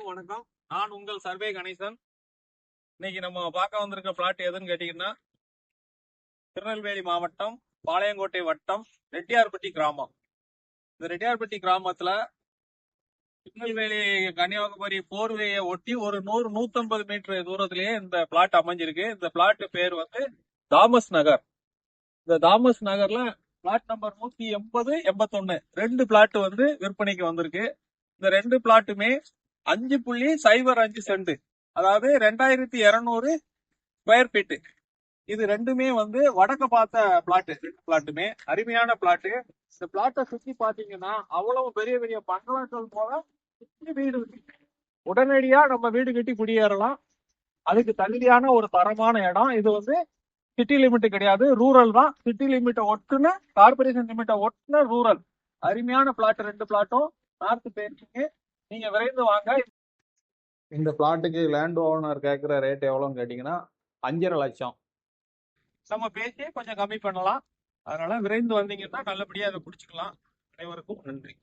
அனைவருக்கும் வணக்கம். நான் உங்கள் சர்வே கணேசன். இன்னைக்கு நம்ம பார்க்க வந்திருக்க பிளாட் எதுன்னு கேட்டீங்கன்னா, திருநெல்வேலி மாவட்டம் பாளையங்கோட்டை வட்டம் ரெட்டியார்பட்டி கிராமம். இந்த ரெட்டியார்பட்டி கிராமத்துல திருநெல்வேலி கன்னியாகுமரி போர்வையை ஒட்டி ஒரு 100-150 மீட்டர் தூரத்திலேயே இந்த பிளாட் அமைஞ்சிருக்கு. இந்த பிளாட் பேர் வந்து தாமஸ் நகர். இந்த தாமஸ் நகர்ல பிளாட் நம்பர் 180-81 ரெண்டு பிளாட் வந்து விற்பனைக்கு வந்திருக்கு. இந்த ரெண்டு பிளாட்டுமே 5.05 சென்ட், அதாவது 2200 ஸ்கொயர் ஃபீட். இது ரெண்டுமே வந்து வடக்க பார்த்த பிளாட். பிளாட்டுமே அருமையான பிளாட்டு. இந்த பிளாட்டை சுத்தி பாத்தீங்கன்னா அவ்வளவு பெரிய பெரிய பங்களாக்கள் போல வீடு இருக்கு. உடனடியா நம்ம வீடு கட்டி குடியேறலாம். அதுக்கு தகுதியான ஒரு தரமான இடம். இது வந்து சிட்டி லிமிட் கிடையாது, ரூரல் தான். சிட்டி லிமிட்டை ஒட்டுன, கார்பரேஷன் லிமிட்டை ஒட்டுன ரூரல். அருமையான பிளாட். ரெண்டு பிளாட்டும் நார்த் பேசிங்க. நீங்க விரைந்து வாங்க. இந்த பிளாட்டுக்கு லேண்ட் ஓனர் கேட்குற ரேட் எவ்வளோன்னு கேட்டிங்கன்னா 5.5 லட்சம். நம்ம பேசி கொஞ்சம் கம்மி பண்ணலாம். அதனால விரைந்து வந்தீங்கன்னா நல்லபடியா அதை பிடிச்சிக்கலாம். அனைவருக்கும் நன்றி.